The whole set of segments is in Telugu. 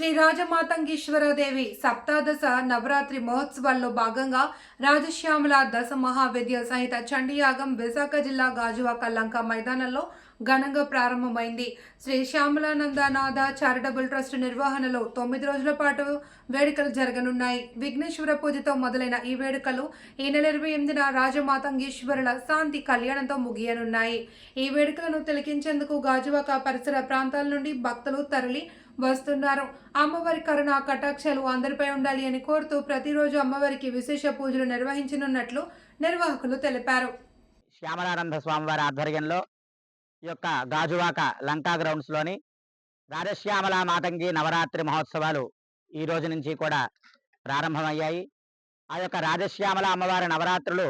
శ్రీ రాజమాతంగీశ్వరదేవి సప్తాదశ నవరాత్రి మహోత్సవాల్లో భాగంగా రాజశ్యామల దశ మహావిద్య సహిత చండీయాగం విశాఖ జిల్లా గాజువాక లంక మైదానంలో ఘనంగా ప్రారంభమైంది. శ్రీ శ్యామలానందనాథ చారిటబుల్ ట్రస్ట్ నిర్వహణలో 9 రోజుల పాటు వేడుకలు జరగనున్నాయి. విఘ్నేశ్వర పూజతో మొదలైన ఈ వేడుకలు ఈ నెల 28న రాజమాతంగీశ్వరుల శాంతి కళ్యాణంతో ముగియనున్నాయి. ఈ వేడుకలను తిలకించేందుకు గాజువాక పరిసర ప్రాంతాల నుండి భక్తులు తరలి వస్తున్నారు. అమ్మవారి కరుణ కటాక్షాలు అందరిపై ఉండాలి అని కోరుతూ ప్రతిరోజు అమ్మవారికి విశేష పూజలు నిర్వహించనున్నట్లు నిర్వాహకులు తెలిపారు. శ్యామలానంద స్వామివారి ఆధ్వర్యంలో ఈ యొక్క గాజువాక లంకా గ్రౌండ్స్ లోని రాజశ్యామల మాతంగి నవరాత్రి మహోత్సవాలు ఈ రోజు నుంచి కూడా ప్రారంభమయ్యాయి. ఆ యొక్క రాజశ్యామల అమ్మవారి నవరాత్రులు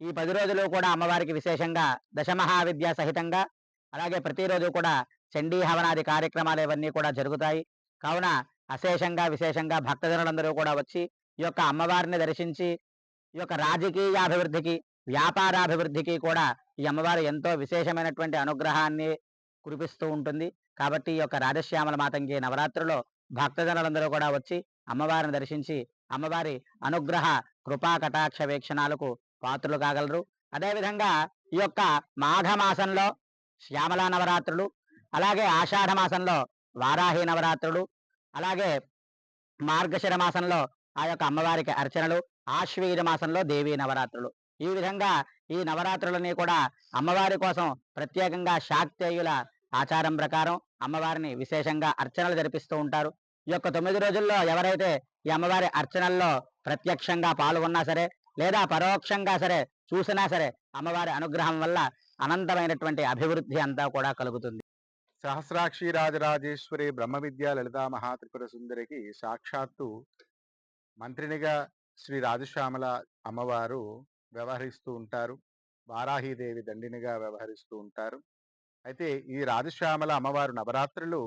ఈ 10 రోజులు కూడా అమ్మవారికి విశేషంగా దశమహావిద్య సహితంగా, అలాగే ప్రతిరోజు కూడా చండీ హవనాది కార్యక్రమాలు ఇవన్నీ కూడా జరుగుతాయి. కావున అశేషంగా విశేషంగా భక్తజనులందరూ కూడా వచ్చి ఈ యొక్క అమ్మవారిని దర్శించి ఈ యొక్క రాజకీయాభివృద్ధికి, వ్యాపారాభివృద్ధికి కూడా ఈ అమ్మవారు ఎంతో విశేషమైనటువంటి అనుగ్రహాన్ని కురిపిస్తూ ఉంటుంది. కాబట్టి ఈ యొక్క రాజశ్యామల మాతంగి నవరాత్రిలో భక్తజనులందరూ కూడా వచ్చి అమ్మవారిని దర్శించి అమ్మవారి అనుగ్రహ కృపా కటాక్ష వీక్షణాలకు పాత్రులు కాగలరు. అదేవిధంగా ఈ యొక్క మాఘమాసంలో శ్యామలా నవరాత్రులు, అలాగే ఆషాఢ మాసంలో వారాహి నవరాత్రులు, అలాగే మార్గశిర మాసంలో ఆ యొక్క అమ్మవారికి అర్చనలు, ఆశ్వీజ మాసంలో దేవీ నవరాత్రులు. ఈ విధంగా ఈ నవరాత్రులన్నీ కూడా అమ్మవారి కోసం ప్రత్యేకంగా శాక్తేయుల ఆచారం ప్రకారం అమ్మవారిని విశేషంగా అర్చనలు జరిపిస్తూ ఉంటారు. ఈ యొక్క 9 రోజుల్లో ఎవరైతే ఈ అమ్మవారి అర్చనల్లో ప్రత్యక్షంగా పాల్గొన్నా సరే, లేదా పరోక్షంగా సరే చూసినా సరే అమ్మవారి అనుగ్రహం వల్ల అనంతమైనటువంటి అభివృద్ధి అంతా కూడా కలుగుతుంది. సహస్రాక్షి రాజరాజేశ్వరి బ్రహ్మ విద్యా లలితా మహాత్రిపుర సుందరికి సాక్షాత్తు మంత్రినిగా శ్రీ రాజశ్యామల అమ్మవారు వ్యవహరిస్తూ ఉంటారు. వారాహీదేవి దండినిగా వ్యవహరిస్తూ ఉంటారు. అయితే ఈ రాజశ్యామల అమ్మవారు నవరాత్రులు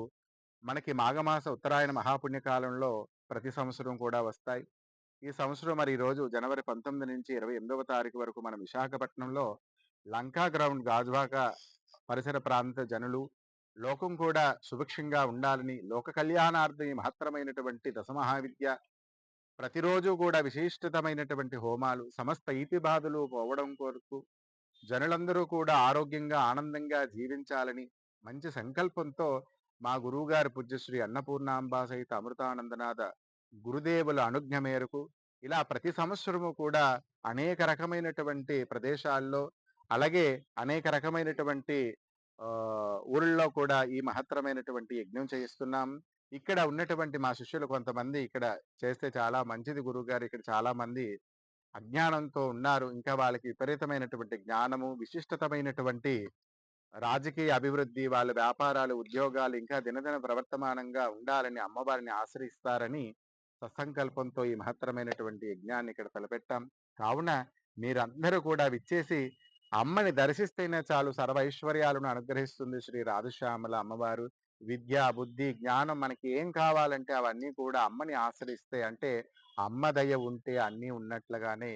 మనకి మాఘమాస ఉత్తరాయణ మహాపుణ్యకాలంలో ప్రతి సంవత్సరం కూడా వస్తాయి. ఈ సంవత్సరం మరి ఈరోజు జనవరి 19 నుంచి 28వ తారీఖు వరకు మన విశాఖపట్నంలో లంకా గ్రౌండ్ గాజువాక పరిసర ప్రాంత జనులు లోకం కూడా సుభిక్షంగా ఉండాలని, లోక కళ్యాణార్థం ఈ మహత్తరమైనటువంటి దశమహావిద్య ప్రతిరోజు కూడా విశిష్టతమైనటువంటి హోమాలు, సమస్త ఈతి బాధలు పోవడం కొరకు జనులందరూ కూడా ఆరోగ్యంగా ఆనందంగా జీవించాలని మంచి సంకల్పంతో మా గురువుగారి పూజ్యశ్రీ అన్నపూర్ణాంబ సహిత అమృతానందనాథ గురుదేవుల అనుజ్ఞ మేరకు ఇలా ప్రతి సంవత్సరము కూడా అనేక రకమైనటువంటి ప్రదేశాల్లో, అలాగే అనేక రకమైనటువంటి ఊళ్ళలో కూడా ఈ మహత్తరమైనటువంటి యజ్ఞం చేయిస్తున్నాం. ఇక్కడ ఉన్నటువంటి మా శిష్యులు కొంతమంది ఇక్కడ చేస్తే చాలా మంచిది గురువుగారు, ఇక్కడ చాలా మంది అజ్ఞానంతో ఉన్నారు, ఇంకా వాళ్ళకి విపరీతమైనటువంటి జ్ఞానము, విశిష్టతమైనటువంటి రాజకీయ అభివృద్ధి, వాళ్ళ వ్యాపారాలు, ఉద్యోగాలు ఇంకా దినదిన ప్రవర్తమానంగా ఉండాలని అమ్మవారిని ఆశ్రయిస్తారని సత్సంకల్పంతో ఈ మహత్తరమైనటువంటి యజ్ఞాన్ని ఇక్కడ తలపెట్టాం. కావున మీరందరూ కూడా విచ్చేసి అమ్మని దర్శిస్తేనే చాలు, సర్వైశ్వర్యాలను అనుగ్రహిస్తుంది శ్రీ రాజశ్యామల అమ్మవారు. విద్య, బుద్ధి, జ్ఞానం మనకి ఏం కావాలంటే అవన్నీ కూడా అమ్మని ఆశ్రయిస్తే, అంటే అమ్మ దయ ఉంటే అన్నీ ఉన్నట్లుగానే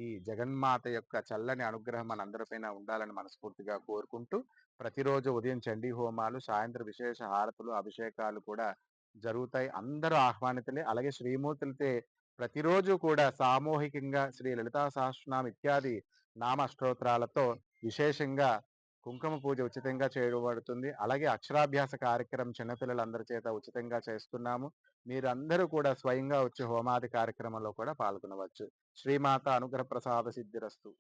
ఈ జగన్మాత యొక్క చల్లని అనుగ్రహం మనందరిపైన ఉండాలని మనస్ఫూర్తిగా కోరుకుంటూ, ప్రతిరోజు ఉదయం చండీ హోమాలు, సాయంత్రం విశేష హారతులు, అభిషేకాలు కూడా జరుగుతాయి. అందరూ ఆహ్వానితులే. అలాగే శ్రీమూర్తులతో ప్రతిరోజు కూడా సామూహికంగా శ్రీ లలితా సహస్రనామ ఇత్యాది నామ స్తోత్రాలతో విశేషంగా కుంకుమ పూజ ఉచితంగా చేయబడుతుంది. అలాగే అక్షరాభ్యాస కార్యక్రమం చిన్నపిల్లలందరి చేత ఉచితంగా చేస్తున్నాము. మీరందరూ కూడా స్వయంగా వచ్చి హోమాది కార్యక్రమంలో కూడా పాల్గొనవచ్చు. శ్రీమాత అనుగ్రహ ప్రసాద సిద్ధిరస్తు.